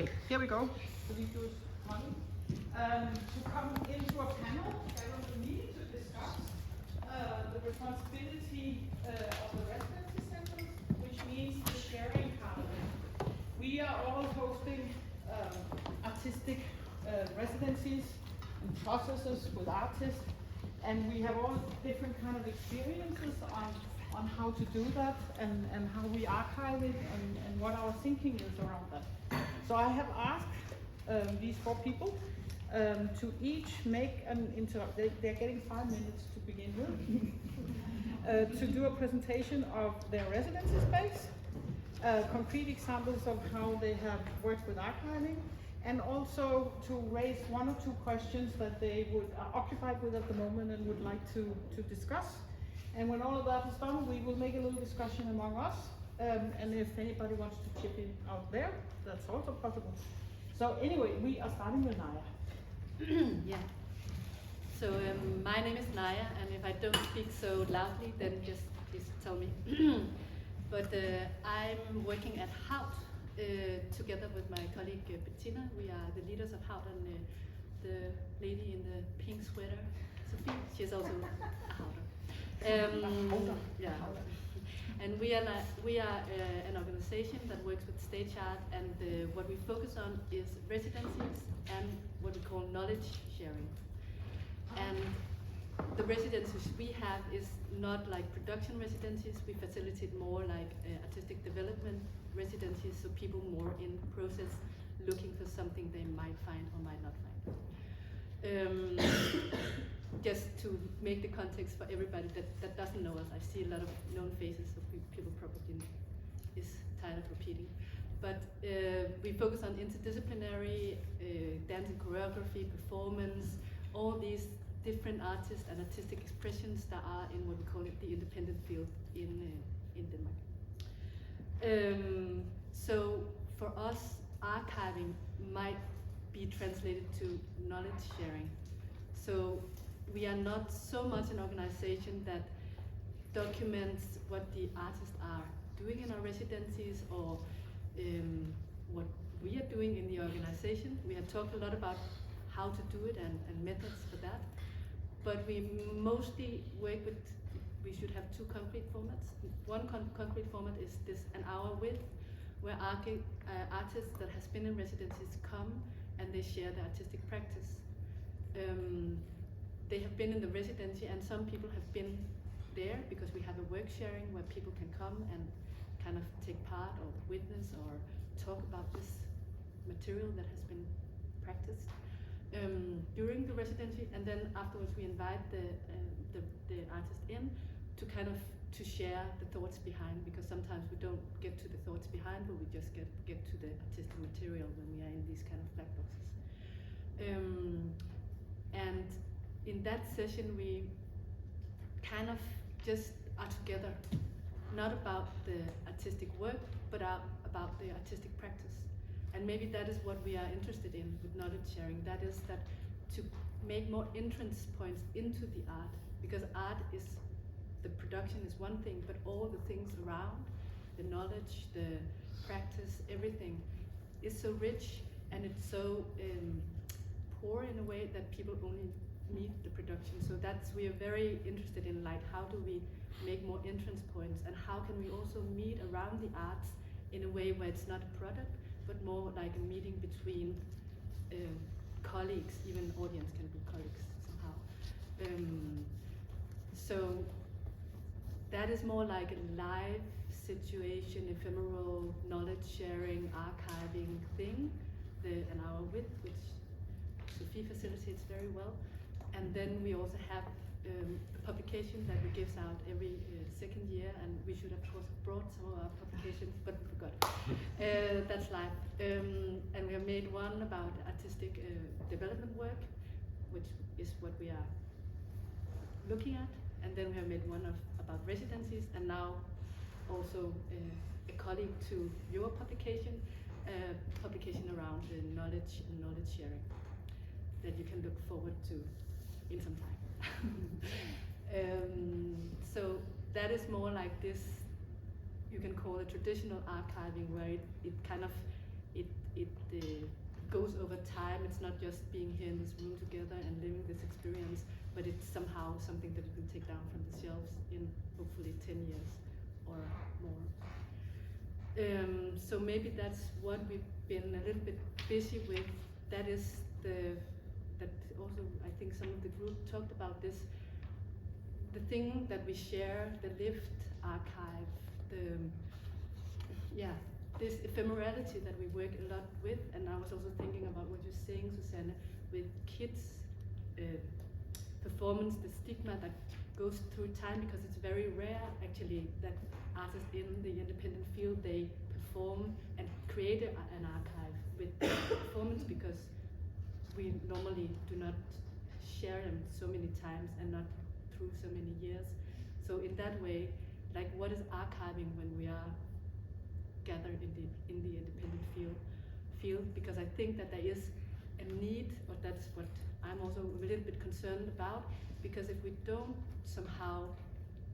Okay, here we go. So we do money. To come into a panel together with me to discuss the responsibility of the residency centers, which means the sharing part of it. We are all hosting artistic residencies and processes with artists, and we have all different kind of experiences on how to do that and how we archive it and what our thinking is around that. So I have asked these four people to each make an they're getting 5 minutes to begin with, to do a presentation of their residency space, concrete examples of how they have worked with archiving, and also to raise 1 or 2 questions that they are occupied with at the moment and would like to discuss. And when all of that is done, we will make a little discussion among us. And if anybody wants to chip in out there, that's also possible. So anyway, we are starting with Naja. Yeah. So my name is Naja, and if I don't speak so loudly, then just please tell me. But I'm working at HAUT together with my colleague Bettina. We are the leaders of HAUT, and the lady in the pink sweater, Sophie, she's also a HAUTer. Yeah. And we are an organization that works with stage art, and what we focus on is residencies and what we call knowledge sharing. And the residencies we have is not like production residencies. We facilitate more like artistic development residencies, so people more in process looking for something they might find or might not find. Just to make the context for everybody that doesn't know us, I see a lot of known faces, so people probably is tired of repeating. But we focus on interdisciplinary dance and choreography, performance, all these different artists and artistic expressions that are in what we call it the independent field in Denmark. So for us, archiving might be translated to knowledge sharing. So we are not so much an organization that documents what the artists are doing in our residencies or what we are doing in the organization. We have talked a lot about how to do it and methods for that. But we mostly work with, we should have 2 concrete formats. One concrete format is this an hour with, where artists that has been in residencies come and they share their artistic practice. They have been in the residency, and some people have been there because we have a work sharing where people can come and kind of take part or witness or talk about this material that has been practiced during the residency, and then afterwards we invite the artist in to kind of to share the thoughts behind, because sometimes we don't get to the thoughts behind, but we just get to the artistic material when we are in these kind of black boxes. And in that session we kind of just are together, not about the artistic work, but about the artistic practice. And maybe that is what we are interested in with knowledge sharing. That is that to make more entrance points into the art, because art is, the production is one thing, but all the things around, the knowledge, the practice, everything is so rich, and it's so poor in a way that people only meet the production. So we are very interested in, like, how do we make more entrance points, and how can we also meet around the arts in a way where it's not a product, but more like a meeting between colleagues. Even audience can be colleagues somehow. So that is more like a live situation, ephemeral knowledge sharing, archiving thing, an hour with, which Sophie facilitates very well. And then we also have a publication that we gives out every second year, and we should of course have brought some of our publications, but we forgot. That's live. And we have made one about artistic development work, which is what we are looking at. And then we have made one about residencies, and now also a colleague to your publication, publication around knowledge and knowledge sharing that you can look forward to in some time. So that is more like this, you can call it traditional archiving, where it kind of time. It's not just being here in this room together and living this experience, but it's somehow something that you can take down from the shelves in hopefully 10 years or more. So maybe that's what we've been a little bit busy with. That is that also I think some of the group talked about this, the thing that we share, the lived archive, this ephemerality that we work a lot with. And I was also thinking about what you're saying, Susanne, with kids' performance, the stigma that goes through time, because it's very rare actually that artists in the independent field, they perform and create an archive with their performance, because we normally do not share them so many times and not through so many years. So in that way, like, what is archiving when we are gathered in the independent field? Because I think that there is a need, or that's what I'm also a little bit concerned about, because if we don't somehow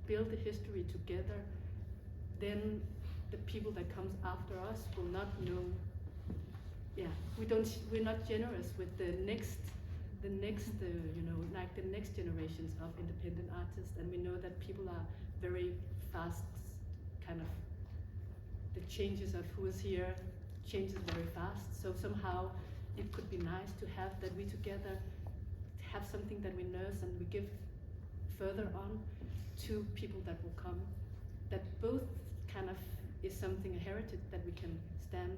build the history together, then the people that comes after us will not know. We're not generous with the next like the next generations of independent artists, and we know that people are very fast, kind of, the changes of who is here changes very fast. So somehow it could be nice to have that we together have something that we nurse and we give further on to people that will come. That both kind of is something, a heritage that we can stand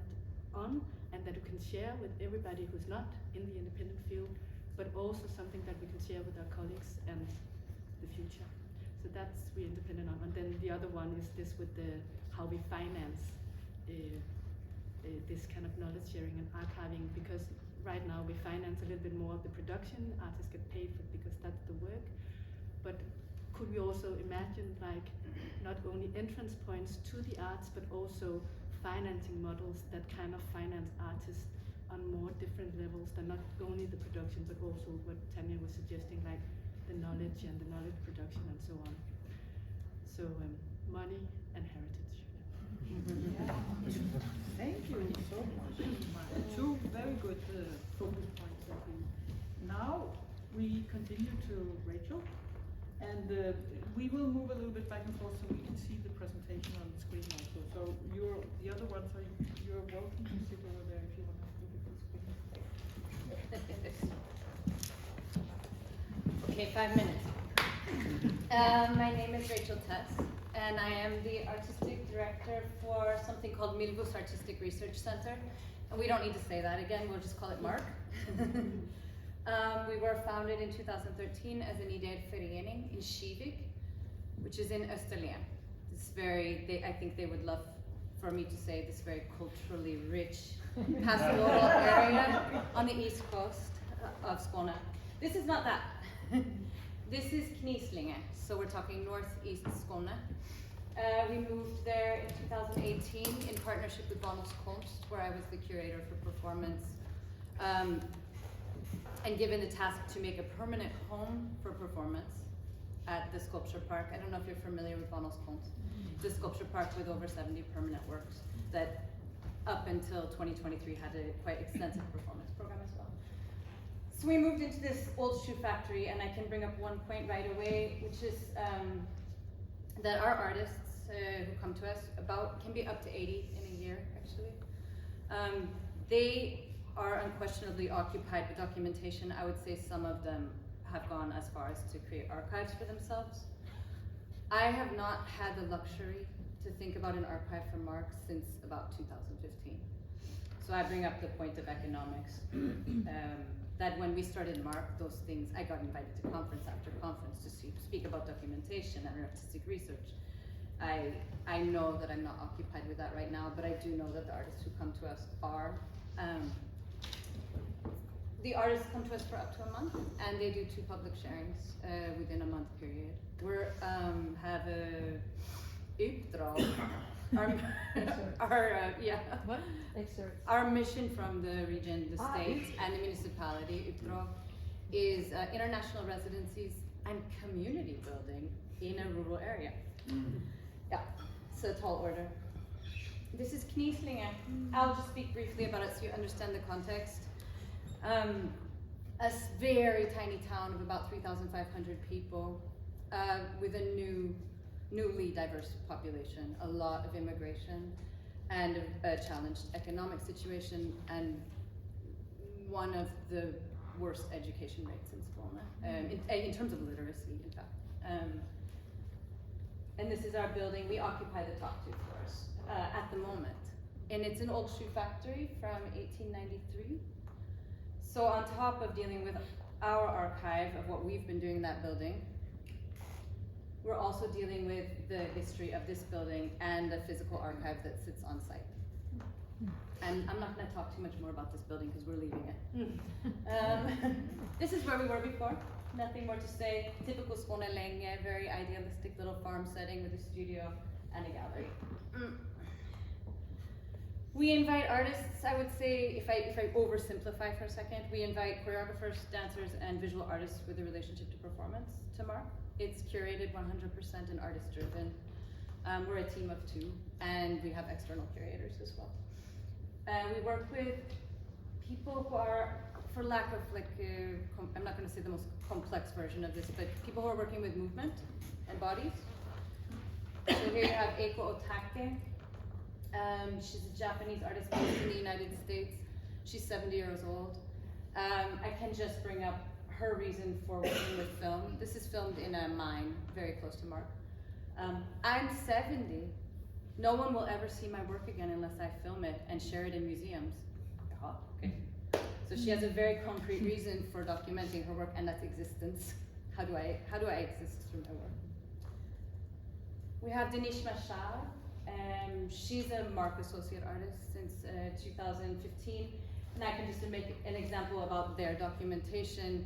on and that we can share with everybody who's not in the independent field, but also something that we can share with our colleagues and the future. So that's we're independent on. And then the other one is this with how we finance this kind of knowledge sharing and archiving, because right now we finance a little bit more of the production, artists get paid for because that's the work. But could we also imagine, like, not only entrance points to the arts, but also financing models that kind of finance artists on more different levels than not only the production, but also what Tanya was suggesting, like the knowledge and the knowledge production and so on. So money and heritage. Yeah. Thank you so much. Two very good focus points, I think. Now we continue to Rachel, and we will move a little bit back and forth so we can see the presentation on the screen also. So the other ones you're welcome to sit over there if you want to look at the screen. Okay, 5 minutes. My name is Rachel Tess, and I am the artistic director for something called Milvus Artistic Research Center. And we don't need to say that again, we'll just call it MARC. We were founded in 2013 as an idéförening in Kivik, which is in Österlen. It's I think they would love for me to say this very culturally rich pastoral area on the east coast of Skåne. This is not that. This is Knislinge, so we're talking northeast Skåne. We moved there in 2018 in partnership with Bonus Konst, where I was the curator for performance, and given the task to make a permanent home for performance at the sculpture park. I don't know if you're familiar with Bonus Konst. The sculpture park with over 70 permanent works that up until 2023 had a quite extensive performance program as well. So we moved into this old shoe factory, and I can bring up one point right away, which is that our artists who come to us can be up to 80 in a year, actually. They are unquestionably occupied with documentation. I would say some of them have gone as far as to create archives for themselves. I have not had the luxury to think about an archive for MARC since about 2015. So I bring up the point of economics. That when we started MARC, those things, I got invited to conference after conference to speak about documentation and artistic research. I know that I'm not occupied with that right now, but I do know that the artists who come to us are. The artists come to us for up to a month, and they do 2 public sharings within a month period. We have a uppdrag. Our mission from the region, the state, and the municipality, uppdrag, is international residencies and community building in a rural area. Yeah, it's a tall order. This is Knislinge. I'll just speak briefly about it so you understand the context. Very tiny town of about 3,500 people, with a newly diverse population, a lot of immigration, and a challenged economic situation, and one of the worst education rates in Skåne, in terms of literacy, in fact. And this is our building. We occupy the top 2 floors at the moment. And it's an old shoe factory from 1893. So on top of dealing with our archive of what we've been doing in that building, we're also dealing with the history of this building and the physical archive that sits on site. And I'm not going to talk too much more about this building because we're leaving it. This is where we were before. Nothing more to say. Typical Skåne, very idealistic little farm setting with a studio and a gallery. We invite artists, I would say, if I oversimplify for a second, we invite choreographers, dancers, and visual artists with a relationship to performance to MARC. It's curated 100% and artist driven. We're a team of 2, and we have external curators as well. We work with people who are, for lack of I'm not going to say the most complex version of this, but people who are working with movement and bodies. So here you have Eiko Otake. She's a Japanese artist based in the United States. She's 70 years old. I can just bring up her reason for working with film. This is filmed in a mine very close to MARC. I'm 70. No one will ever see my work again unless I film it and share it in museums. Okay. So she has a very concrete reason for documenting her work, and that's existence. How do I exist through my work? We have Davies. She's a MARC associate artist since 2015, and I can just make an example about their documentation.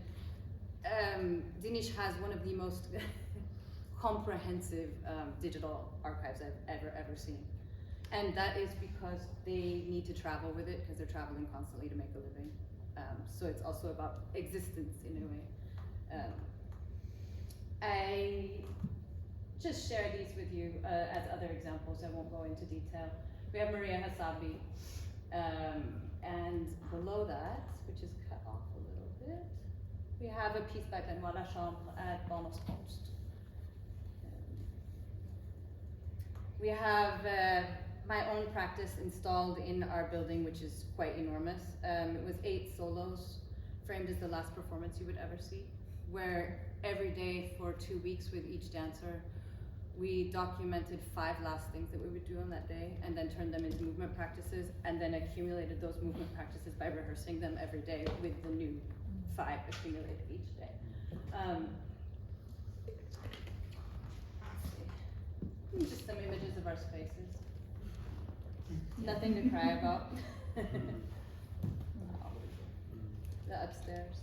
Davies has one of the most comprehensive digital archives I've ever seen. And that is because they need to travel with it, because they're traveling constantly to make a living. So it's also about existence in a way. I just share these with you as other examples. I won't go into detail. We have Maria Hasabi, and below that, which is cut off a little bit, we have a piece by Benoit Lachambre at Barnåskonst. We have my own practice installed in our building, which is quite enormous. It was 8 solos, framed as the last performance you would ever see, where every day for 2 weeks with each dancer, we documented 5 last things that we would do on that day, and then turned them into movement practices, and then accumulated those movement practices by rehearsing them every day with the new 5 accumulated each day. Just some images of our spaces. Nothing to cry about. The upstairs.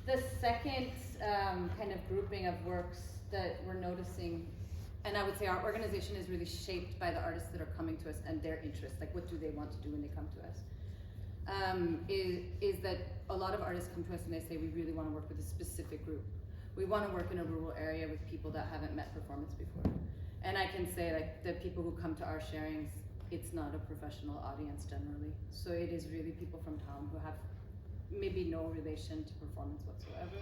The second kind of grouping of works that we're noticing, and I would say our organization is really shaped by the artists that are coming to us and their interests, like what do they want to do when they come to us, is that a lot of artists come to us and they say, we really want to work with a specific group. We want to work in a rural area with people that haven't met performance before. And I can say, like, the people who come to our sharings, it's not a professional audience generally. So it is really people from town who have maybe no relation to performance whatsoever.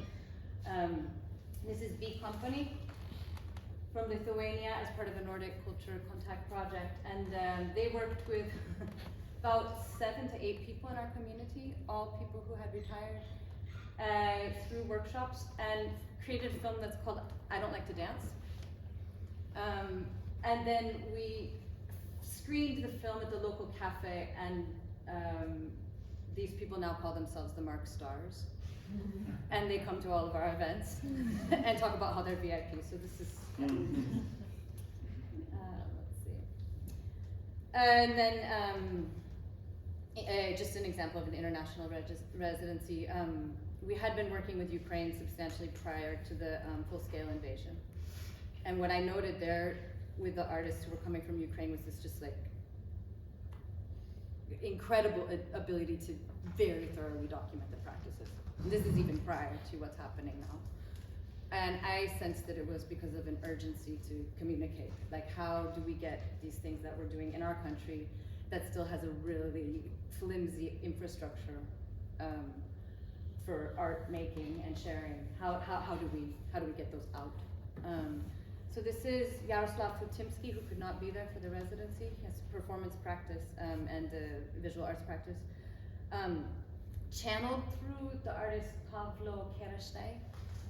This is B Company from Lithuania as part of a Nordic Culture Contact project. And they worked with about 7 to 8 people in our community, all people who had retired, through workshops, and created a film that's called I Don't Like to Dance. And then we screened the film at the local cafe, and these people now call themselves the MARC stars. And they come to all of our events and talk about how they're VIP. So this is, let's see. And then just an example of an international residency. We had been working with Ukraine substantially prior to the full-scale invasion. And what I noted there with the artists who were coming from Ukraine was this just like incredible ability to very thoroughly document the practices. And this is even prior to what's happening now. And I sensed that it was because of an urgency to communicate. Like, how do we get these things that we're doing in our country that still has a really flimsy infrastructure for art making and sharing. How do we get those out? So this is Yaroslav Futimsky, who could not be there for the residency. He has performance practice and visual arts practice. Channeled through the artist Pavlo Kerestej,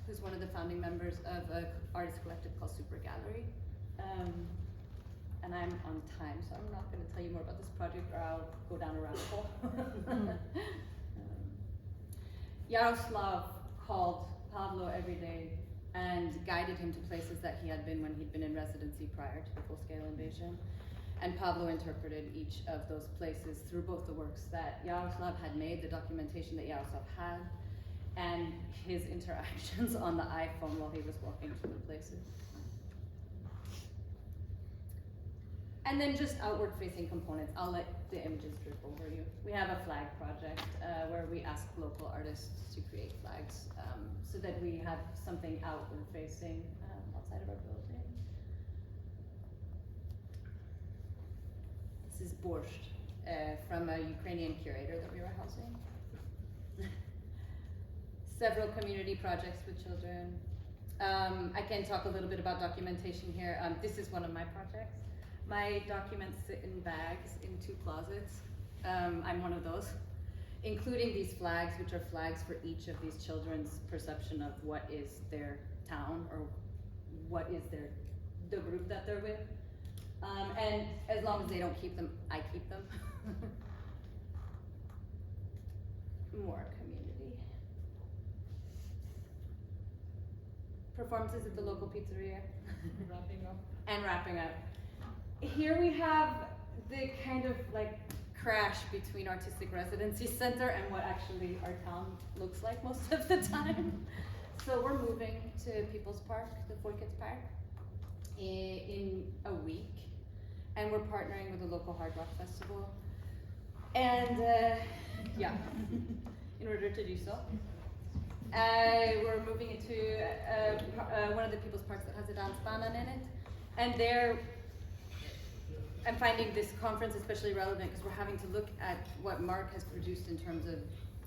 who's one of the founding members of an artist collective called Super Gallery. And I'm on time, so I'm not going to tell you more about this project or I'll go down a rabbit hole. Yaroslav called Pavlo every day and guided him to places that he had been when he'd been in residency prior to the full-scale invasion. And Pavlo interpreted each of those places through both the works that Yaroslav had made, the documentation that Yaroslav had, and his interactions on the iPhone while he was walking through the places. And then just outward-facing components. I'll let the images drip over you. We have a flag project where we ask local artists to create flags so that we have something outward-facing outside of our building. This is borscht from a Ukrainian curator that we were housing. Several community projects with children. I can talk a little bit about documentation here. This is one of my projects. My documents sit in bags in 2 closets. I'm one of those, including these flags, which are flags for each of these children's perception of what is their town or what is the group that they're with. And as long as they don't keep them, I keep them. More community. Performances at the local pizzeria. Wrapping up. And wrapping up. Here we have the kind of like crash between Artistic Residency Center and what actually our town looks like most of the time. So we're moving to People's Park, the Folkets Park, in a week. And we're partnering with a local hard rock festival. And yeah, in order to do so. We're moving into one of the People's Parks that has a dance banan in it. And there, I'm finding this conference especially relevant because we're having to look at what MARC has produced in terms of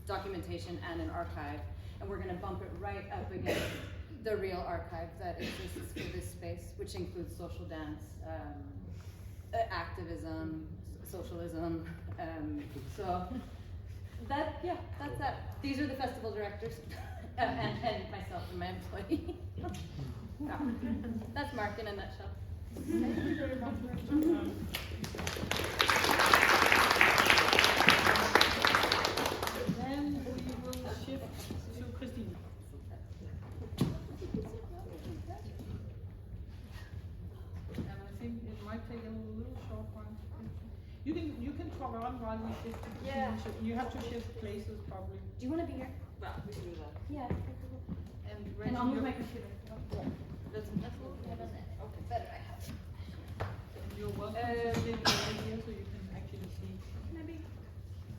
documentation and an archive. And we're gonna bump it right up against the real archive that exists for this space, which includes social dance, activism, socialism. So that, yeah, that's that. These are the festival directors and myself and my employee. Yeah. That's MARC in a nutshell. Thank you very much, Rachel. Then we will shift to Christine. And I think it might take a little short one. You can talk on while we shift to Christine. Yeah. You have to shift places probably. Do you want to be here? Well, we can do that. Yeah. And And Rachel, I'll move you're- my computer. Let's move. Okay, better I have it. You're welcome to sit right here so you can actually see. Maybe.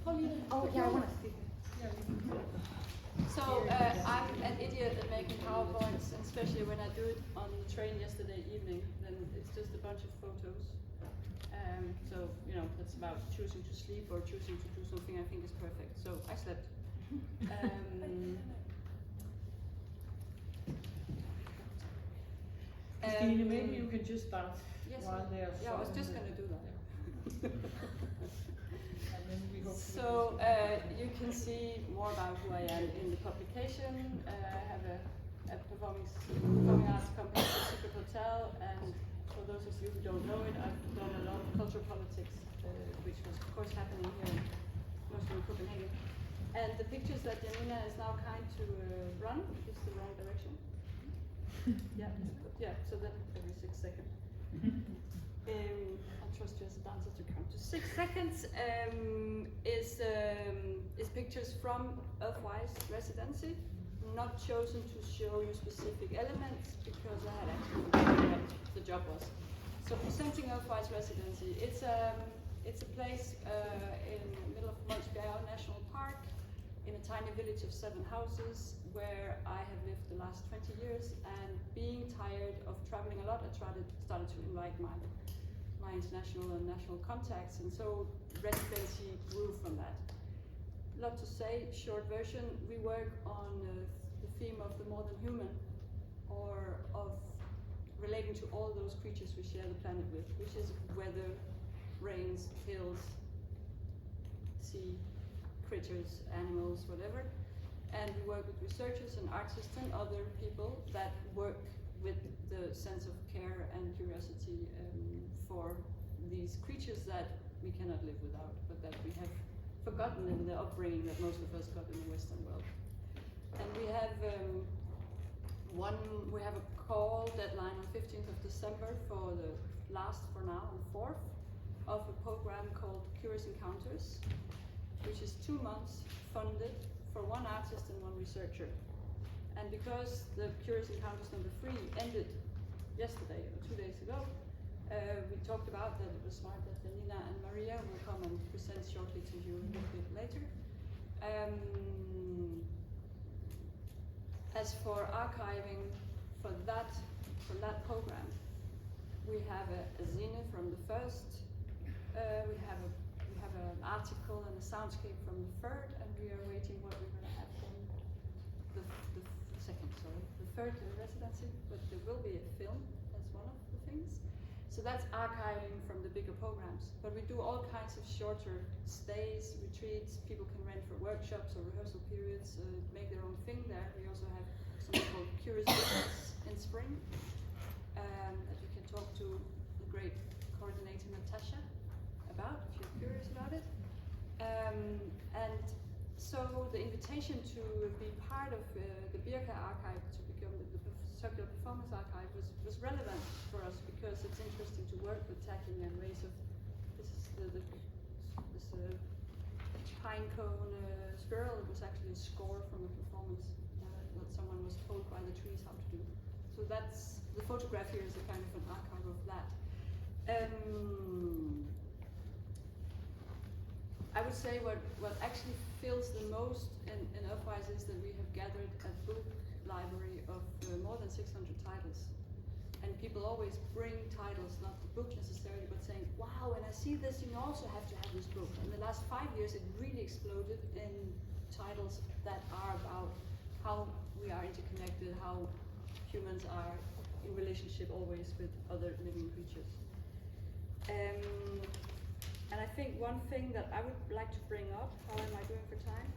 Oh, yeah, I want to see. Yeah, you can see. So I'm an idiot at making PowerPoints, and especially when I do it on the train yesterday evening, then it's just a bunch of photos. So, you know, that's about choosing to sleep or choosing to do something I think is perfect. So I slept. Christine, maybe you can just start Yes, while they're yeah, I was just solving going to do that. And then we hope So you can see more about who I am in the publication. I have a performing arts company called Secret Hotel, and for those of you who don't know it, I've done a lot of cultural politics, which was of course happening here in mostly in Copenhagen. And the pictures that Janina is now kind to run is the wrong direction. Yeah, so then every 6 seconds. I'll trust you as a dancer to count to 6 seconds. Is pictures from Earthwise residency. Not chosen to show you specific elements because I had actually forgotten what the job was. So presenting Earthwise residency, it's a place in the middle of Monsbjerg National Park, in a tiny village of 7 houses, where I have lived the last 20 years. And being tired of traveling a lot, I started to invite my my international and national contacts, and so residency grew from that. Lot to say, short version, we work on the theme of the more than human, or of relating to all those creatures we share the planet with, which is weather, rains, hills, sea, critters, animals, whatever. And we work with researchers and artists and other people that work with the sense of care and curiosity for these creatures that we cannot live without, but that we have forgotten in the upbringing that most of us got in the Western world. And we have a call deadline on 15th of December for the last, for now, and 4th of a program called Curious Encounters, which is 2 months funded for 1 artist and 1 researcher. And because the Curious Encounters number 3 ended yesterday, or 2 days ago, we talked about that it was smart that Nina and Maria will come and present shortly to you a little bit later. As for archiving for that program, we have a zine from the first. We have an article and a soundscape from the third, and we are waiting what we're going to have from the second. Sorry, the third residency, but there will be a film as one of the things. So that's archiving from the bigger programs. But we do all kinds of shorter stays, retreats. People can rent for workshops or rehearsal periods, make their own thing there. We also have something called Curious Visits in spring that you can talk to the great coordinator Naja about if you're curious about it. And so the invitation to be part of the BIRCA archive, to become the Circular Performance Archive, was relevant for us because it's interesting to work with tagging and ways of, this is this pine cone squirrel. It was actually a score from a performance that someone was told by the trees how to do. So that's, the photograph here is a kind of an archive of that. I would say what actually fills the most in Earthwise is that we have gathered a book library of more than 600 titles. And people always bring titles, not the book necessarily, but saying, wow, when I see this, you also have to have this book. In the last 5 years, it really exploded in titles that are about how we are interconnected, how humans are in relationship always with other living creatures. And I think one thing that I would like to bring up, how am I doing for time?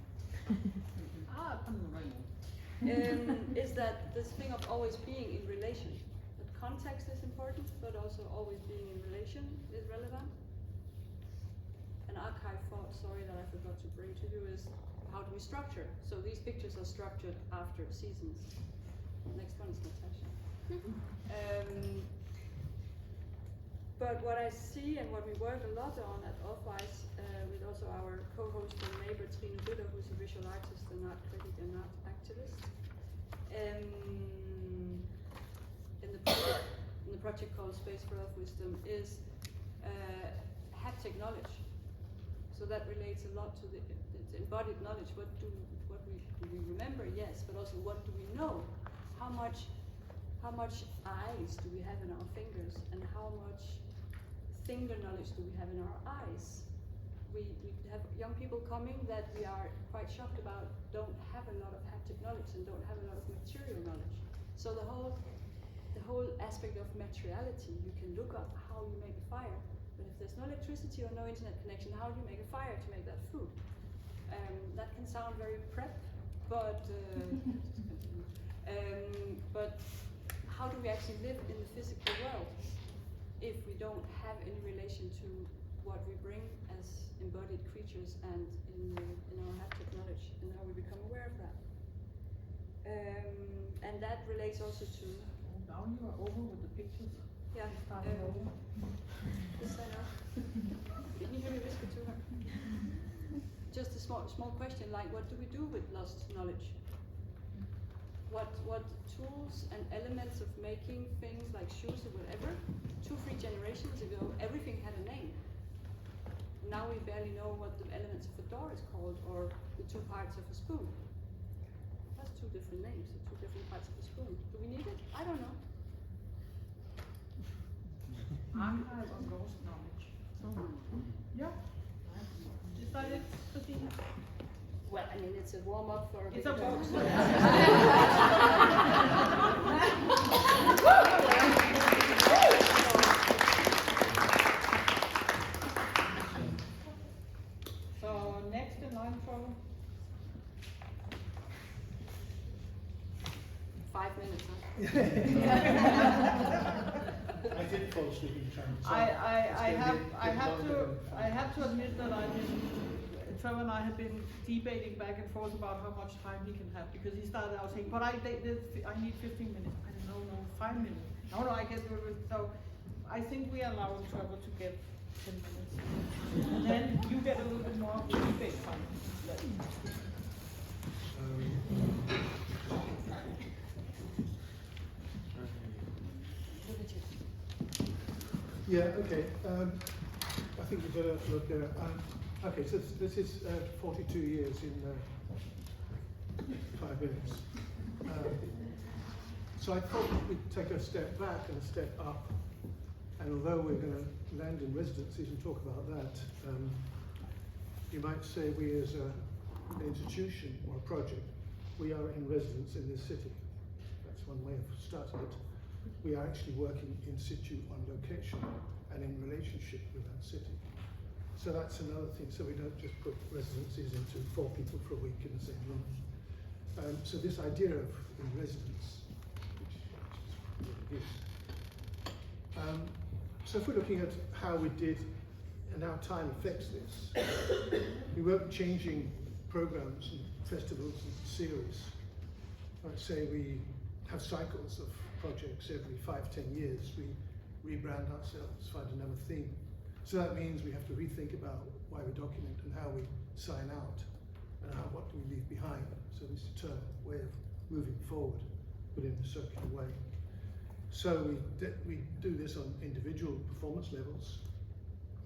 Is that this thing of always being in relation. The context is important, but also always being in relation is relevant. An archive thought, sorry, that I forgot to bring to you is how do we structure? So these pictures are structured after seasons. Next one is Natasha. But what I see and what we work a lot on at Earthwise, with also our co-host and neighbor Trine Butter, who's a visual artist and art critic and art activist, in the project called Space for Earth Wisdom, is haptic knowledge. So that relates a lot to the embodied knowledge. What do we remember? Yes, but also what do we know? How much eyes do we have in our fingers, and how much finger knowledge do we have in our eyes? We have young people coming that we are quite shocked about, don't have a lot of haptic knowledge and don't have a lot of material knowledge. So the whole aspect of materiality, you can look up how you make a fire, but if there's no electricity or no internet connection, how do you make a fire to make that food? That can sound very prep, but but how do we actually live in the physical world if we don't have any relation to what we bring as embodied creatures and in our haptic knowledge, and how we become aware of that? And that relates also to... Now you are over with the pictures. Yeah. Over. Yes, I know. Didn't you hear me whisper to her? Just a small question, like what do we do with lost knowledge? What tools and elements of making things like shoes or whatever, 2-3 generations ago, everything had a name. Now we barely know what the elements of a door is called, or the 2 parts of a spoon. That's 2 different names, the 2 different parts of a spoon. Do we need it? I don't know. Archive of lost knowledge. Yeah. Is that it, Susanne? Well, I mean, it's a warm up for a It's bigger a talk. So next in line, Trevor. 5 minutes, huh? I did fall asleep in the train. So I it's gonna I have to admit that Trevor and I have been debating back and forth about how much time he can have, because he started out saying, but I need 15 minutes. I don't know, 5 minutes. No, I get it. So I think we allow Trevor to get 10 minutes. And then you get a little bit more of the debate time. Yeah, okay. I think we better look there. Okay, so this is 42 years in 5 minutes. So I thought we'd take a step back and a step up. And although we're going to land in residencies and talk about that, you might say we as an institution or a project, we are in residence in this city. That's one way of starting it. We are actually working in situ on location and in relationship with that city. So that's another thing. So we don't just put residencies into 4 people for a week in the same room. So this idea of in residence, which is what it is. So if we're looking at how we did and how time affects this, we weren't changing programs and festivals and series. I'd say we have cycles of projects every 5-10 years. We rebrand ourselves, find another theme. So that means we have to rethink about why we document and how we sign out and what do we leave behind. So this is a way of moving forward, but in a circular way. So we do this on individual performance levels.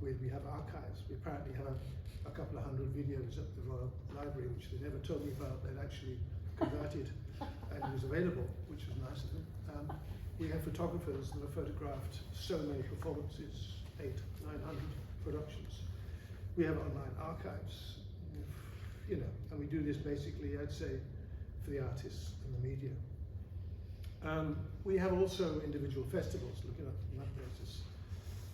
We have archives. We apparently have a couple of hundred videos at the Royal Library, which they never told me about. They'd actually converted and it was available, which was nice of them. We have photographers that have photographed so many performances, 800-900 productions. We have online archives, and we do this basically, I'd say, for the artists and the media. We have also individual festivals looking at on that basis.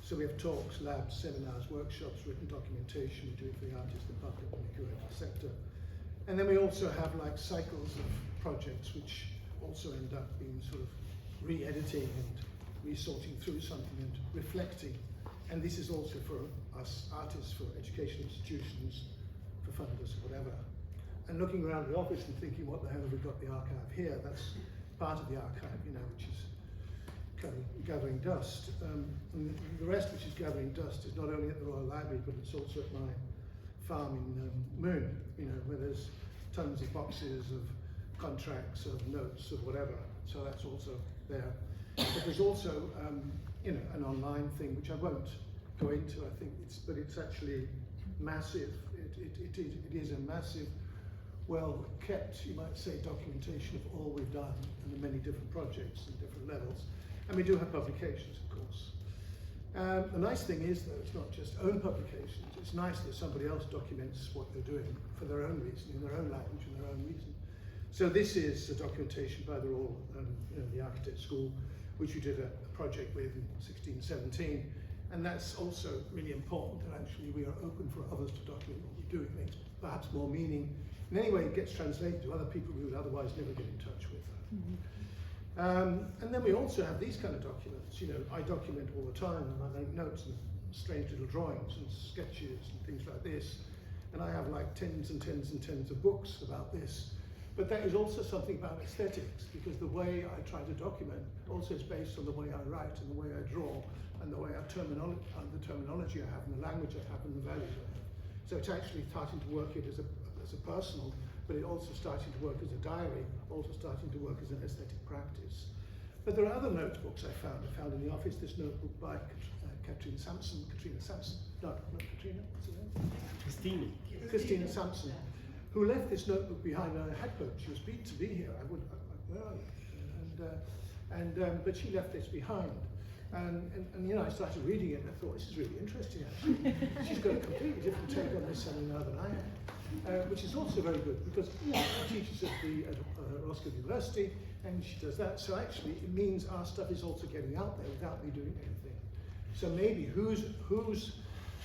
So we have talks, labs, seminars, workshops, written documentation, we do it for the artist, the public, and the curator sector. And then we also have like cycles of projects which also end up being sort of re-editing and re-sorting through something and reflecting. And this is also for us artists, for education institutions, for funders, whatever. And looking around the office and thinking, what the hell have we got the archive here? That's part of the archive, which is kind of gathering dust. And the rest, which is gathering dust, is not only at the Royal Library, but it's also at my farm in Moon, where there's tons of boxes of contracts, of notes, of whatever. So that's also there. But there's also, an online thing, which I won't go into. I think it's actually massive. It is a massive, well kept, you might say, documentation of all we've done and the many different projects and different levels. And we do have publications, of course. The nice thing is, though, it's not just own publications. It's nice that somebody else documents what they're doing for their own reason, in their own language, and their own reason. So this is a documentation by the Royal, the Architect School, which we did a project with in 16-17. And that's also really important, that actually we are open for others to document what we do. It makes perhaps more meaning. And anyway, it gets translated to other people we would otherwise never get in touch with. And then we also have these kind of documents. I document all the time, and I make notes and strange little drawings and sketches and things like this. And I have like tens and tens and tens of books about this. But that is also something about aesthetics, because the way I try to document also is based on the way I write and the way I draw and the way the terminology I have and the language I have and the values I have. So it's actually starting to work it as a personal, but it also starting to work as a diary, also starting to work as an aesthetic practice. But there are other notebooks I found. I found in the office this notebook by Katrina Sampson, Christina Sampson, who left this notebook behind. I had hoped she was beat to be here. Where are you? But she left this behind. And you know, I started reading it and I thought, this is really interesting actually. She's got a completely different take on this seminar than I have, which is also very good because you know, she teaches at Roskilde University and she does that. So actually it means our stuff is also getting out there without me doing anything. So maybe who is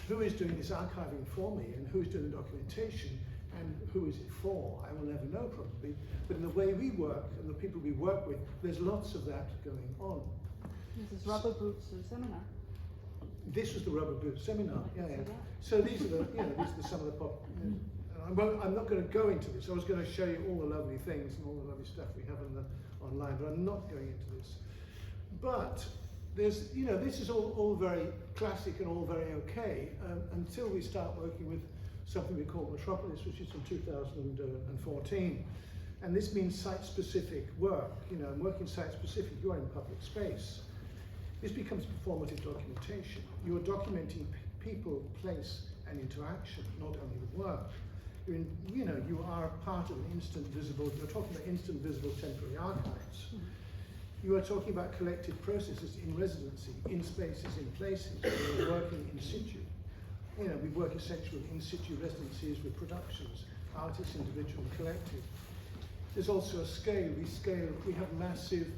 doing this archiving for me and who's doing the documentation and who is it for? I will never know probably. But in the way we work and the people we work with, there's lots of that going on. This is Rubber Boots seminar. This was the Rubber Boots seminar, yeah. So these are the, you know, these are some of the pop. I'm not going to go into this. I was going to show you all the lovely things and all the lovely stuff we have online, but I'm not going into this. But there's, you know, this is all very classic and all very okay until we start working with something we call Metropolis, which is from 2014. And this means site-specific work. You know, working site-specific, you are in public space. This becomes performative documentation. You are documenting people, place, and interaction, not only the work. You know, you are part of an instant visible, you're talking about instant visible temporary archives. You are talking about collective processes in residency, in spaces, in places. We're working in situ. You know, we work essentially in situ residencies with productions, artists, individual, and collective. There's also a scale. We have massive,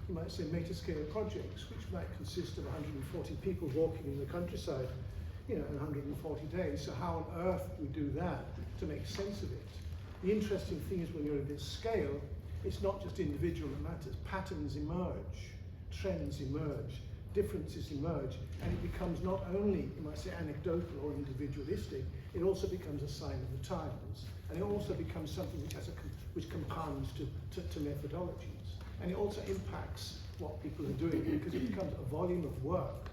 you might say, meta-scale projects, which might consist of 140 people walking in the countryside, you know, in 140 days. So how on earth do we do that to make sense of it? The interesting thing is when you're at this scale, it's not just individual that matters. Patterns emerge, trends emerge, differences emerge, and it becomes not only, you might say, anecdotal or individualistic, it also becomes a sign of the times. And it also becomes something which compounds to methodologies. And it also impacts what people are doing because it becomes a volume of work,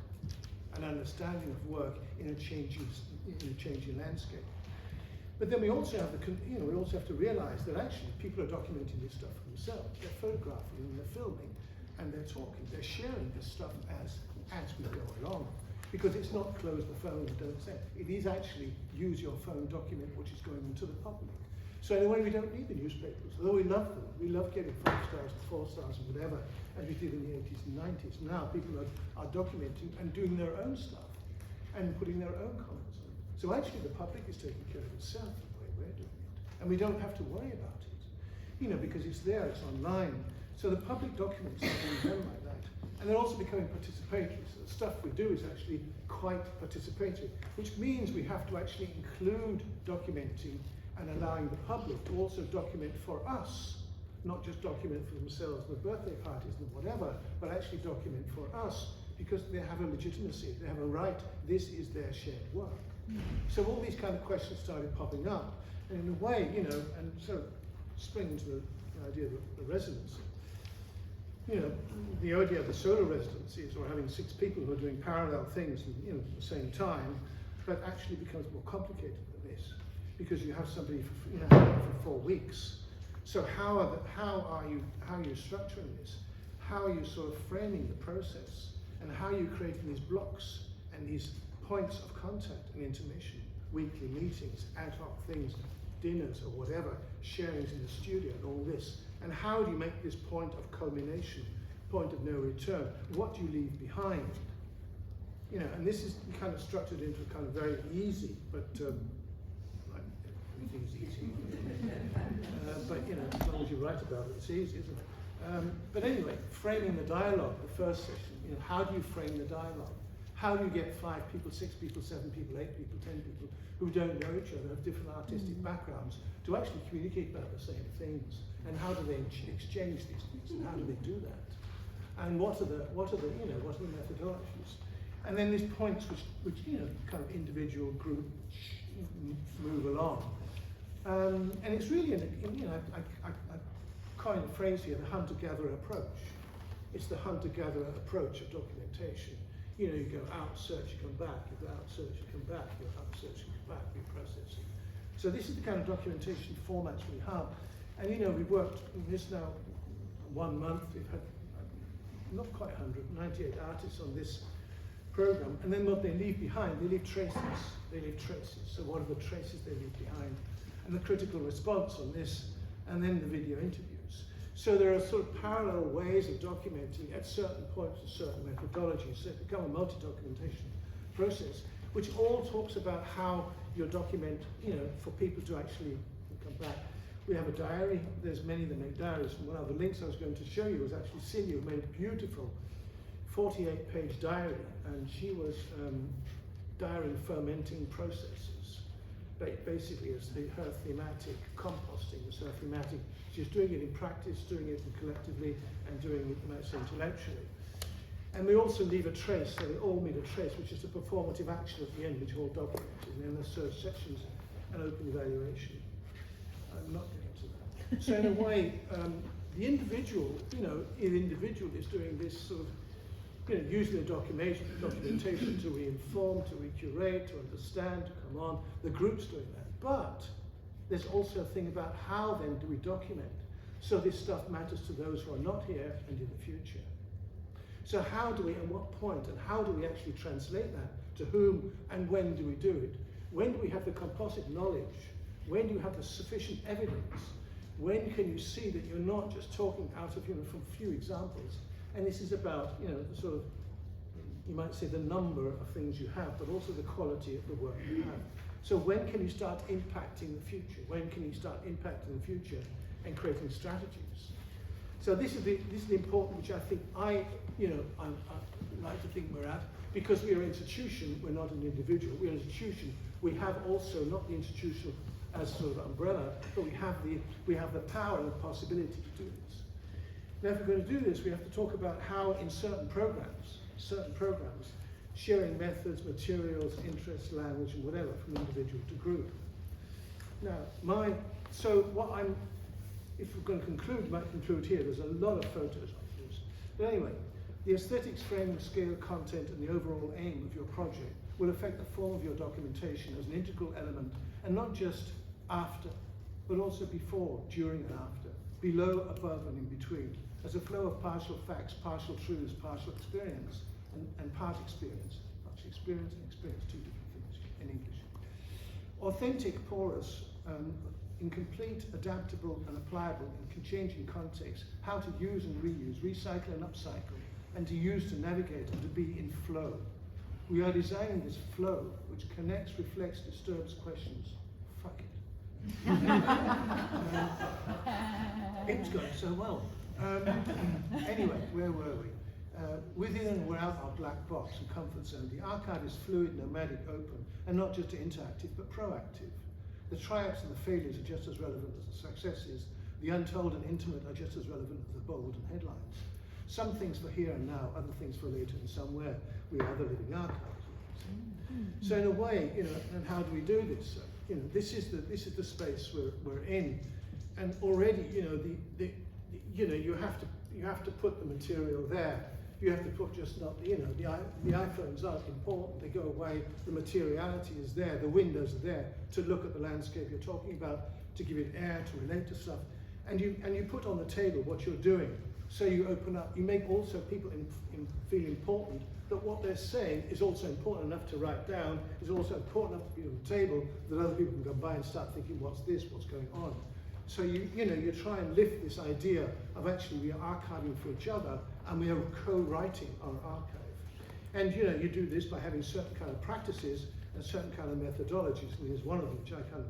an understanding of work in a changing landscape. But then we also have we also have to realize that actually people are documenting this stuff for themselves. They're photographing and they're filming and they're talking. They're sharing this stuff as we go along. Because it's not close the phone and don't say. It is actually use your phone, document which is going into the public. So in a way we don't need the newspapers, although we love them. We love getting 5 stars and 4 stars and whatever, as we did in the 80s and 90s. Now people are documenting and doing their own stuff and putting their own comments on it. So actually the public is taking care of itself the way we're doing it. And we don't have to worry about it, you know, because it's there, it's online. So the public documents are being done like that. And they're also becoming participatory. So the stuff we do is actually quite participatory, which means we have to actually include documenting and allowing the public to also document for us, not just document for themselves, the birthday parties and whatever, but actually document for us because they have a legitimacy, they have a right, this is their shared work. So all these kind of questions started popping up, and in a way, you know, and so spring to the idea of the residency. You know, the idea of the solo residencies or having 6 people who are doing parallel things at the same time, but actually becomes more complicated than this because you have somebody for 4 weeks. So how are you structuring this? How are you sort of framing the process, and how are you creating these blocks and these points of contact and intermission, weekly meetings, ad hoc things, dinners or whatever, sharings in the studio and all this. And how do you make this point of culmination, point of no return? What do you leave behind? You know, and this is kind of structured into a kind of very easy, but everything's easy. But you know, as long as you write about it, it's easy, isn't it? But anyway, framing the dialogue, the first session. You know, how do you frame the dialogue? How do you get 5 people, 6 people, 7 people, 8 people, 10 people who don't know each other, have different artistic backgrounds, to actually communicate about the same things? And how do they exchange these things? And how do they do that? And what are the methodologies? And then these points which you know, kind of individual group move along. And it's really, I coined a phrase here, the hunter-gatherer approach. It's the hunter-gatherer approach of documentation. You know, you go out, search, you come back, you go out, search, you come back, you go out, search, you come back, reprocessing. So this is the kind of documentation formats we have. And you know, we've worked in this now 1 month, we've had not quite 100, 98 artists on this program. And then what they leave behind, they leave traces. They leave traces. So what are the traces they leave behind? And the critical response on this, and then the video interviews. So there are sort of parallel ways of documenting at certain points and certain methodologies. So it become a multi-documentation process, which all talks about how you document, for people to actually come back. We have a diary. There's many that make diaries. And one of the links I was going to show you was actually Celia, who made a beautiful 48-page diary, and she was diarying fermenting processes. Basically, it's her thematic, composting was her thematic. She's doing it in practice, doing it collectively, and doing it intellectually. And we also leave a trace, so they all need a trace, which is a performative action at the end, which all documented. And then there's sort of sections and open evaluation. I'm not getting into that. So in a way, the individual, is doing this sort of, using the documentation to re-inform, to re-curate, to understand, to come on. The group's doing that. But there's also a thing about how then do we document, so this stuff matters to those who are not here and in the future. So how do we, at what point, and how do we actually translate that? To whom and when do we do it? When do we have the composite knowledge? When do you have the sufficient evidence? When can you see that you're not just talking out of, from few examples? And this is about, the sort of, you might say the number of things you have, but also the quality of the work you have. So when can you start impacting the future? When can you start impacting the future and creating strategies? So this is the important, which I think I like to think we're at, because we are an institution, we're not an individual. We're an institution. We have also not the institution as sort of umbrella, but we have the power and the possibility to do this. Now, if we're going to do this, we have to talk about how in certain programs, sharing methods, materials, interests, language, and whatever, from individual to group. Now, if we're going to conclude, we might conclude here. There's a lot of photos on this. But anyway, the aesthetics, framing, scale, content, and the overall aim of your project will affect the form of your documentation as an integral element, and not just after, but also before, during, and after, below, above, and in between, as a flow of partial facts, partial truths, partial experience, and part experience. Partial experience and experience, two different things in English. Authentic, porous, incomplete, adaptable, and applicable in changing contexts, how to use and reuse, recycle and upcycle, and to use to navigate and to be in flow. We are designing this flow which connects, reflects, disturbs, questions. Fuck it. It was going so well. Anyway, where were we? Within and without our black box and comfort zone, the archive is fluid, nomadic, open, and not just interactive, but proactive. The triumphs and the failures are just as relevant as the successes. The untold and intimate are just as relevant as the bold and headlines. Some things for here and now, other things for later and somewhere. We are the living archives. So in a way, and how do we do this? This is the space we're in, and already, you have to put the material there. You have to put just not, the iPhones aren't important, they go away, the materiality is there, the windows are there to look at the landscape you're talking about, to give it air, to relate to stuff. And you put on the table what you're doing. So you open up, you make also people feel important, that what they're saying is also important enough to write down, is also important enough to be on the table, that other people can go by and start thinking, what's this, what's going on? So you try and lift this idea of actually we are archiving for each other, and we are co-writing our archive. And you do this by having certain kind of practices and certain kind of methodologies, and here's one of them, which I kind of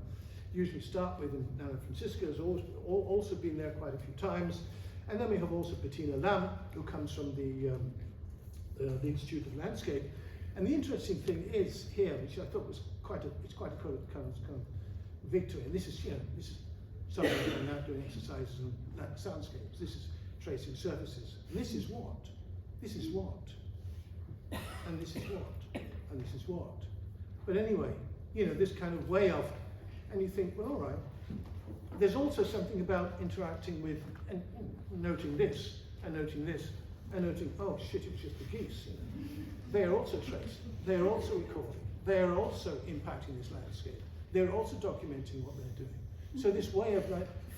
usually start with, and Nana Francisca has also been there quite a few times. And then we have also Bettina Lam, who comes from the Institute of Landscape. And the interesting thing is here, which I thought was quite a kind of victory, and this is something going out doing exercises and soundscapes. This is tracing surfaces. And this is what? This is what? And this is what? And this is what? But anyway, this kind of way of, and you think, well, all right. There's also something about interacting with and noting this and noting this and noting, oh shit, it was just the geese. They are also tracing. They are also recording. They are also impacting this landscape. They're also documenting what they're doing. So this way of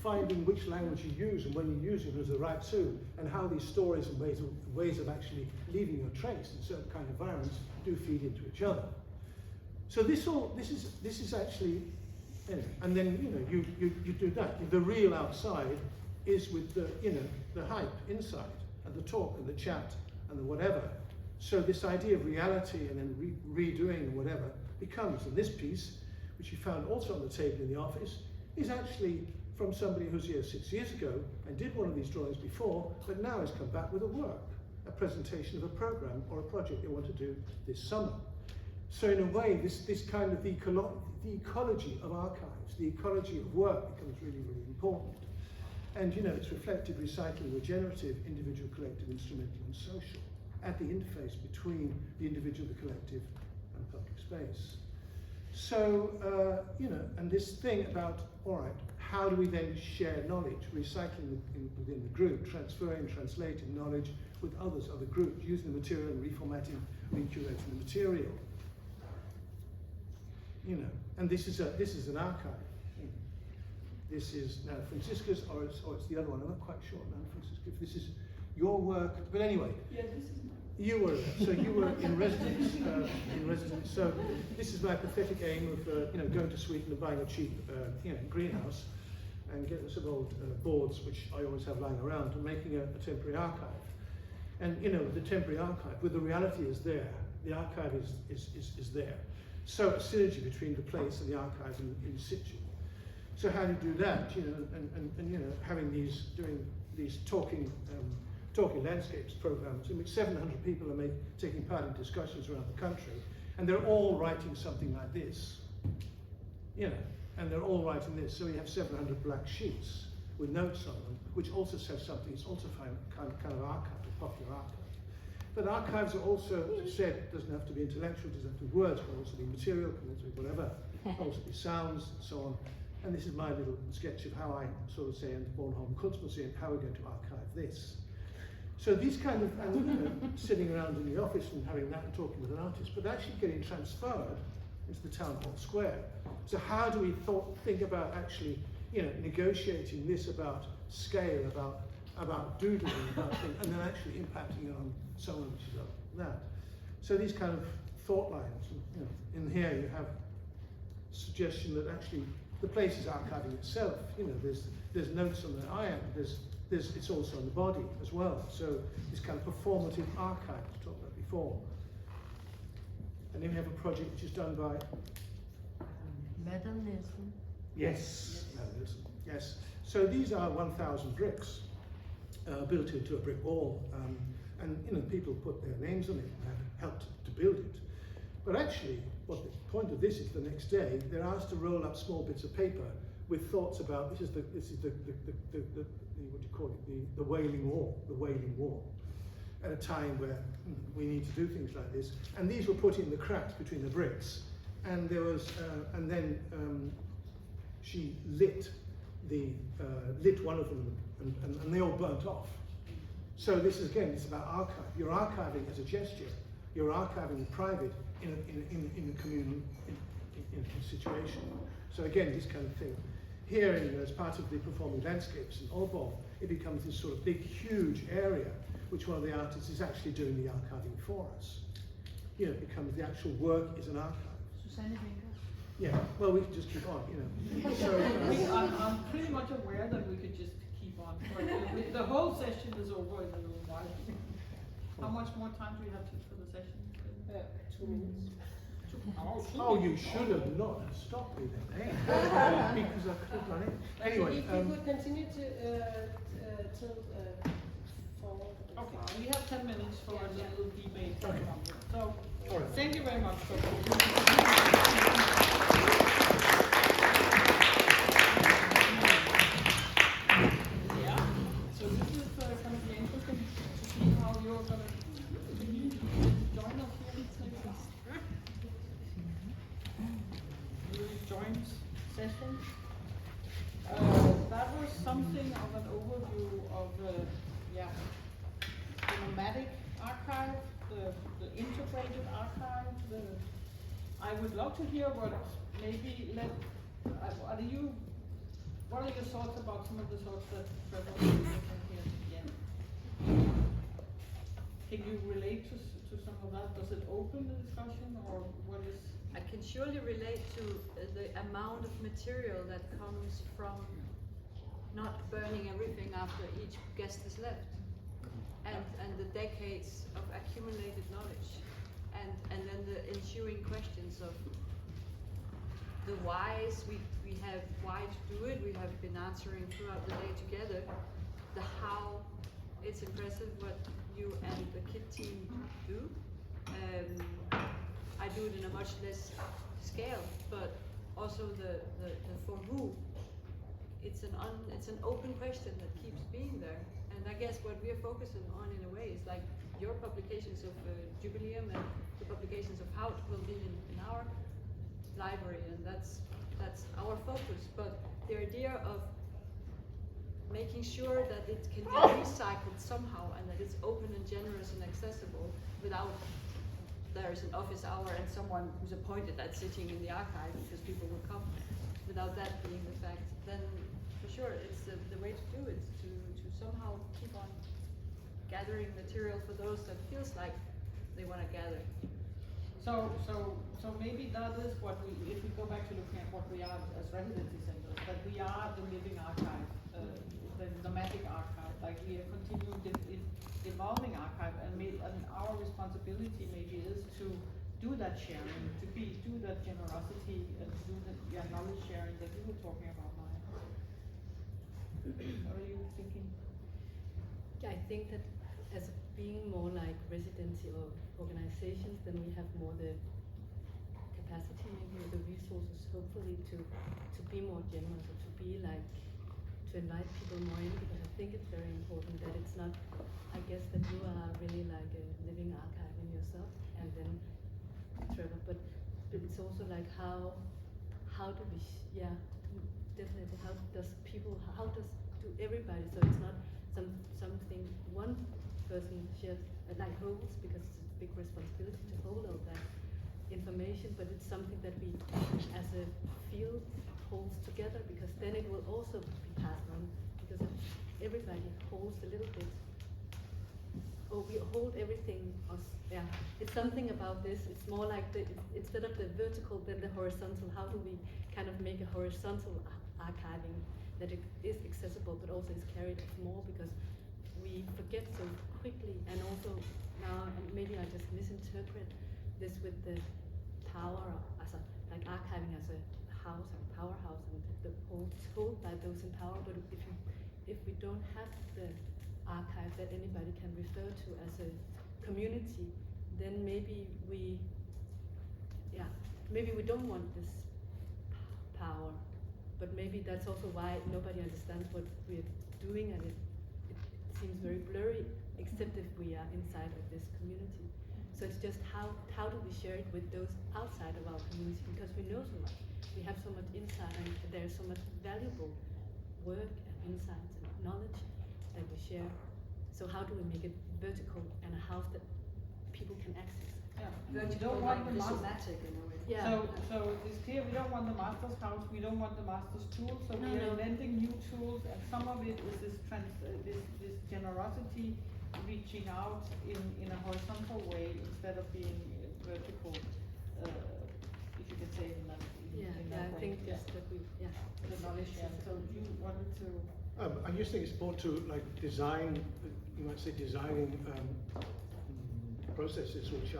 finding which language you use and when you use it as the right to, and how these stories and ways of actually leaving your trace in certain kind of environments do feed into each other. So this is actually, anyway, and then you do that. The real outside is with the, you know, the hype inside, and the talk, and the chat, and the whatever. So this idea of reality and then redoing whatever becomes, and this piece, which you found also on the table in the office, is actually from somebody who's here 6 years ago and did one of these drawings before, but now has come back with a work, a presentation of a program or a project they want to do this summer. So in a way, this kind of the ecology of archives, the ecology of work becomes really, really important. And you know, it's reflective, recycling, regenerative, individual, collective, instrumental, and social, at the interface between the individual, the collective, and public space. So, you know, and this thing about, all right, how do we then share knowledge, recycling within the group, transferring, translating knowledge with others, other groups, using the material and reformatting, recurating the material. You know, and this is an archive. This is now Francisca's, or it's the other one. I'm not quite sure now, Francisca, if this is your work. But anyway, Yeah, this is mine. you were so you were in residence. So this is my pathetic aim of you know, going to Sweden and buying a cheap you know, greenhouse and getting some old boards, which I always have lying around, and making a temporary archive. And you know, the temporary archive, where the reality is there, the archive is there. So a synergy between the place and the archive in situ. So how do you do that? You know, and you know, doing these talking landscapes programs in which 700 people are taking part in discussions around the country, and they're all writing something like this. You know, and they're all writing this. So you have 700 black sheets with notes on them, which also says something. It's also kind of archive, a popular archive. But archives are also, as I said, it doesn't have to be intellectual, it doesn't have to be words, it can also be material, it can also be whatever, it can also be sounds, and so on. And this is my little sketch of how I sort of say in the Bornholm Kunstmuseum, how we're going to archive this. So these kind of, and, you know, sitting around in the office and having that and talking with an artist, but actually getting transferred into the town hall square. So how do we think about actually, you know, negotiating this about scale, about doodling, about things, and then actually impacting on someone which is that. So these kind of thought lines, you know, in here you have suggestion that actually the place is archiving itself. You know, there's notes on the iron. It's also on the body as well. So this kind of performative archive I talked about before. And then we have a project which is done by Madam Nielsen. Yes, Madam Nielsen. Yes. So these are 1,000 bricks built into a brick wall, and you know, people put their names on it and have helped to build it. But actually, what the point of this is, the next day they're asked to roll up small bits of paper with thoughts about this is the what do you call it, the Wailing Wall, at a time where we need to do things like this. And these were put in the cracks between the bricks, and there was and then she lit one of them, and they all burnt off. So this is, again, it's about archive. You're archiving as a gesture. You're archiving private in a communal in a situation. So again, this kind of thing. Here, as part of the performing landscapes in Aalborg, it becomes this sort of big, huge area, which one of the artists is actually doing the archiving for us. You know, it becomes the actual work is an archive. Susanne Danig. Yeah, well, we can just keep on, you know. So, I'm pretty much aware that we could just keep on. But the whole session is over in a little while. How much more time do we have for the session? 2 minutes. oh, you should have not stopped me then, eh? Because I could have done it. Anyway, If you could continue to till 4. Okay, we have 10 minutes for a little debate. Okay. So, all right. thank you very much. Yeah, so this is going to be interesting to see how you're going to join us here. Joint session. That was something of an overview of the nomadic archive, the integrated archive. I would love to hear what what are your thoughts about some of the thoughts that Trevor was making here? Yeah. Can you relate to some of that? Does it open the discussion, or what is? I can surely relate to the amount of material that comes from not burning everything after each guest has left, and the decades of accumulated knowledge, and then the ensuing questions of the whys. We have why to do it. We have been answering throughout the day together. The how. It's impressive what you and the KIT team do. I do it in a much less scale, but also the for who. It's an open question that keeps being there, and I guess what we are focusing on in a way is like your publications of Jubileum and the publications of HAUT will be in our library, and that's our focus. But the idea of making sure that it can be recycled somehow, and that it's open and generous and accessible without there's an office hour and someone who's appointed that's sitting in the archive because people will come, without that being the fact, then for sure it's the way to do it, to somehow keep on gathering material for those that feels like they want to gather. So maybe that is what we, if we go back to looking at what we are as residency centers, that we are the living archive, the nomadic archive, like we are continuing evolving archive, and our responsibility maybe is to do that sharing, do that generosity, and do the knowledge sharing that you were talking about, Naja. What are you thinking? I think that as being more like residency or organizations, then we have more the capacity, maybe the resources, hopefully, to be more generous, or to be like, to invite people more in, because I think it's very important that it's not, I guess that you are really like a living archive in yourself, and then Trevor, but it's also like how do we, definitely, how does everybody, so it's not something one person shares, like holds, because it's a big responsibility to hold all that information, but it's something that we as a field holds together, because then it will also be passed on, because if everybody holds a little bit, or we hold everything, it's something about this, it's more like instead of the vertical, then the horizontal. How do we kind of make a horizontal archiving that it is accessible, but also is carried more, because we forget so quickly, and also now, maybe I just misinterpret this with the power, like archiving as a house and powerhouse, and the hold by those in power. But if we don't have the archive that anybody can refer to as a community, then maybe we don't want this power. But maybe that's also why nobody understands what we're doing, and it seems very blurry, except if we are inside of this community. So it's just how do we share it with those outside of our community, because we know so much. We have so much insight, and there's so much valuable work and insights and knowledge that we share. So how do we make it vertical and a house that people can access? Vertical, like somatic in a way. So it's clear we don't want the master's house, we don't want the master's tools, so we are inventing new tools, and some of it is this generosity reaching out in a horizontal way instead of being vertical, if you can say it in that I way. think just that the knowledge share. So you wanted to. I just think it's important to like design, you might say designing processes which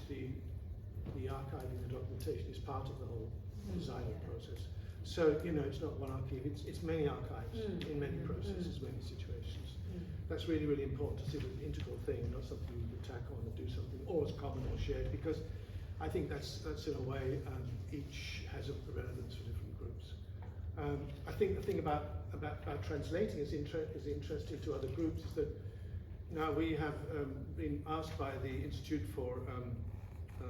the archiving and documentation is part of the whole designing process. So it's not one archive; it's many archives in many processes, many situations. That's really, really important to see it as an integral thing, not something you can tack on and do something, or as common or shared, because I think that's in a way each has a relevance for different groups. I think the thing about translating is interesting to other groups is that now we have been asked by the Institute for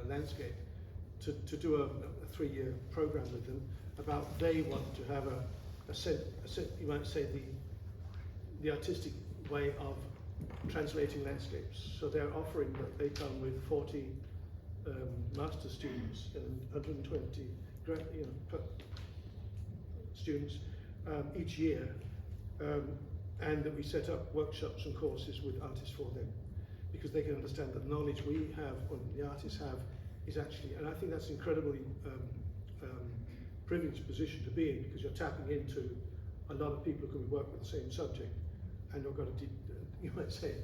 Landscape to do a 3-year program with them about they want to have you might say the artistic way of translating landscapes. So they're offering that they come with 40 master students and 120 students each year, and that we set up workshops and courses with artists for them, because they can understand that the knowledge we have, or the artists have, is actually, and I think that's an incredibly privileged position to be in, because you're tapping into a lot of people who work with the same subject and are going to, you might say,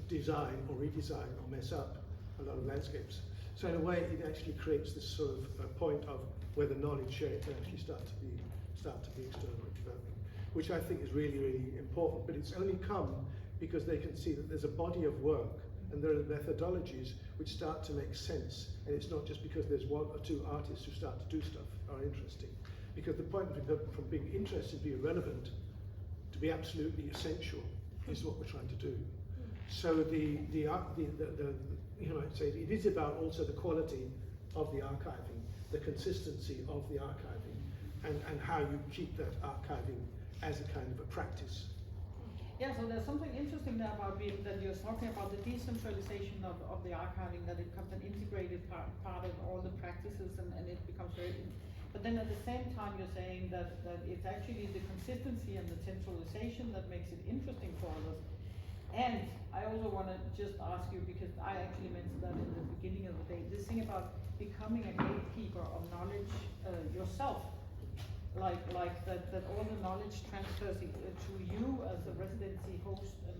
design or redesign or mess up a lot of landscapes. So in a way, it actually creates this sort of point of where the knowledge share can actually start to be external development, which I think is really, really important. But it's only come because they can see that there's a body of work and there are methodologies which start to make sense. And it's not just because there's one or two artists who start to do stuff are interesting. Because the point from being interested to be relevant to be absolutely essential is what we're trying to do. So you know, I'd say it is about also the quality of the archiving, the consistency of the archiving, and how you keep that archiving as a kind of a practice. Yeah, so there's something interesting there about that you're talking about the decentralization of the archiving, that it becomes an integrated part of all the practices and it becomes very. But then at the same time you're saying that it's actually the consistency and the centralization that makes it interesting for others. And I also want to just ask you, because I actually mentioned that in the beginning of the day, this thing about becoming a gatekeeper of knowledge yourself. Like that all the knowledge transfers to you as a residency host and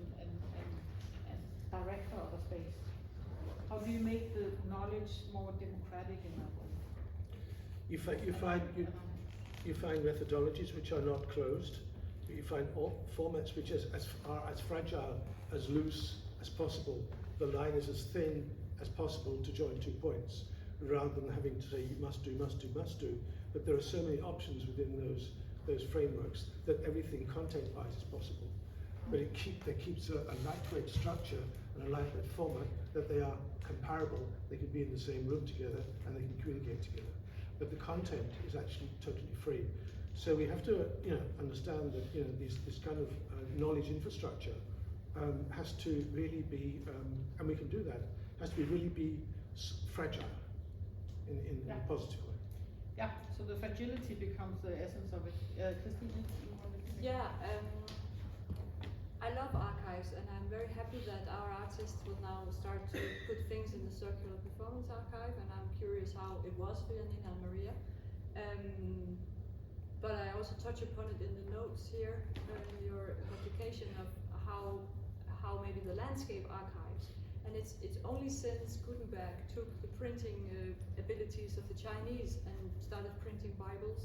director of a space. How do you make the knowledge more democratic in that way? You find methodologies which are not closed. You find formats which are as fragile, as loose as possible. The line is as thin as possible to join 2 points, rather than having to say you must do, must do, must do. But there are so many options within those frameworks that everything content-wise is possible. But it keeps a lightweight structure and a lightweight format that they are comparable. They can be in the same room together and they can communicate together. But the content is actually totally free. So we have to, understand that this kind of knowledge infrastructure has to really be, and we can do that. Has to really be fragile in a positive way. Yeah. So the fragility becomes the essence of it. Christine, you want to say? Yeah. I love archives, and I'm very happy that our artists will now start to put things in the Circular Performance Archive, and I'm curious how it was for Janina and Maria. But I also touch upon it in the notes here in your publication of how maybe the landscape archives, and it's only since Gutenberg took the printing abilities of the Chinese and started printing Bibles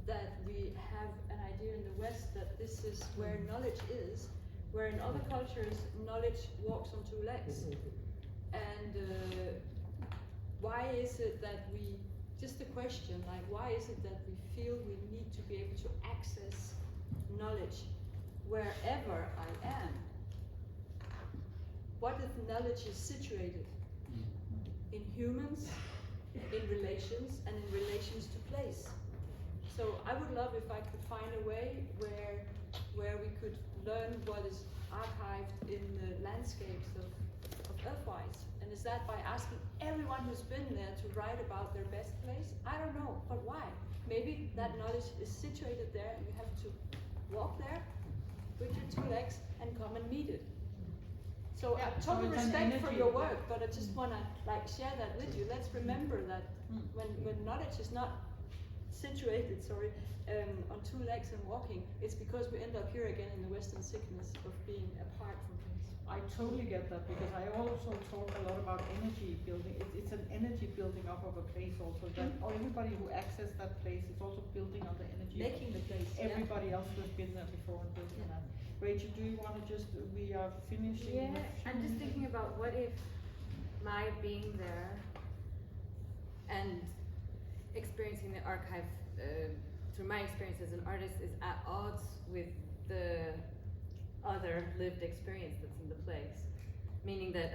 that we have an idea in the West that this is where knowledge is, where in other cultures knowledge walks on 2 legs. And why is it that just a question, like why is it that we feel we need to be able to access knowledge wherever I am? What if knowledge is situated in humans, in relations, and in relations to place? So I would love if I could find a way where we could learn what is archived in the landscapes of Earthwise. And is that by asking everyone who's been there to write about their best place? I don't know, but why? Maybe that knowledge is situated there and you have to walk there with your 2 legs and come and meet it. So I have total respect for your work, but I just want to share that with you. Let's remember that when knowledge is not situated, on 2 legs and walking, it's because we end up here again in the Western sickness of being apart from things. I totally get that, because I also talk a lot about energy building. It's an energy building up of a place also. That everybody who accesses that place is also building on the energy. Making the place. Everybody else who's been there before and building that. Rachel, do you want to we are finishing. Yeah, I'm just thinking about what if my being there and experiencing the archive through my experience as an artist is at odds with the other lived experience that's in the place. Meaning that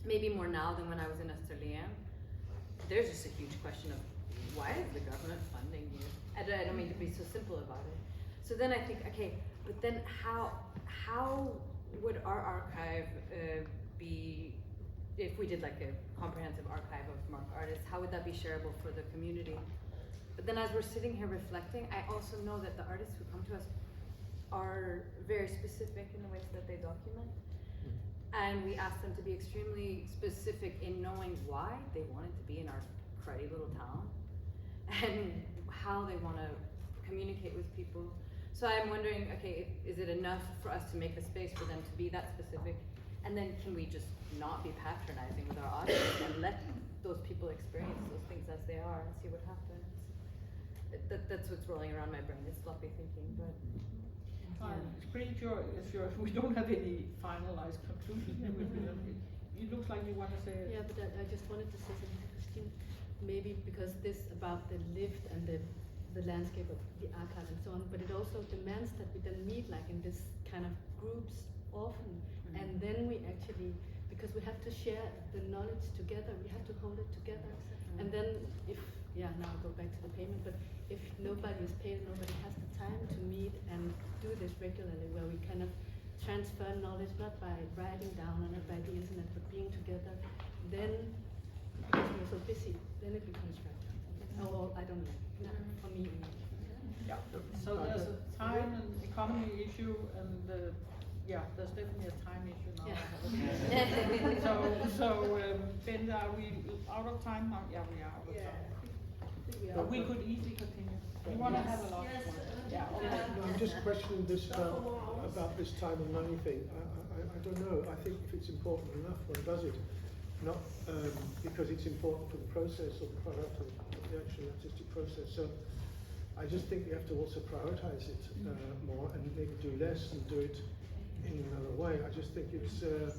maybe more now than when I was in Australia, there's just a huge question of why is the government funding you? I don't mean to be so simple about it. So then I think, okay, but then how would our archive be, if we did like a comprehensive archive of MARC artists, how would that be shareable for the community? But then as we're sitting here reflecting, I also know that the artists who come to us are very specific in the ways that they document. And we ask them to be extremely specific in knowing why they wanted to be in our cruddy little town and how they want to communicate with people. So I'm wondering, okay, is it enough for us to make a space for them to be that specific? And then can we just not be patronizing with our audience and let those people experience those things as they are and see what happens? That's what's rolling around my brain. It's sloppy thinking, but. It's pretty sure we don't have any finalized conclusion. It looks like you want to say it. Yeah, but I just wanted to say something to Christine. Maybe because this about the lived and the landscape of the archive and so on, but it also demands that we then meet like in this kind of groups often, and then we actually, because we have to share the knowledge together, we have to hold it together, and then if, now I'll go back to the payment, but if nobody is paid, nobody has the time to meet and do this regularly, where we kind of transfer knowledge not by writing down or not by the internet, but being together, then because we're so busy, then it becomes fragile. Oh, I don't know. For me. Yeah. So there's a time and economy issue, and there's definitely a time issue now. Yeah. Ben, are we out of time now? Yeah, we are out of time. But we could easily continue. We want to have a lot. Yeah. Okay. No, I'm just questioning this about this time and money thing. I don't know. I think if it's important enough, one does it. Not because it's important for the process or the product or the actual artistic process. So I just think we have to also prioritize it more and maybe do less and do it in another way. I just think it's to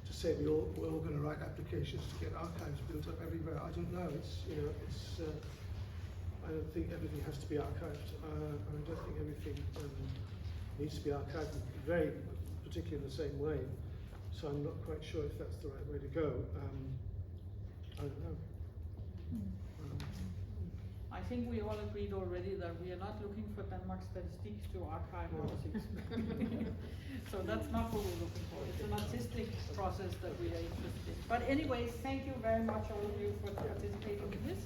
say we're all going to write applications to get archives built up everywhere. I don't know. I don't think everything has to be archived. I don't think everything needs to be archived very particularly in the same way. So I'm not quite sure if that's the right way to go. I don't know. I think we all agreed already that we are not looking for Denmark statistics to archive politics. So that's not what we're looking for. It's an artistic process that we are interested in. But anyways, thank you very much all of you for participating in this.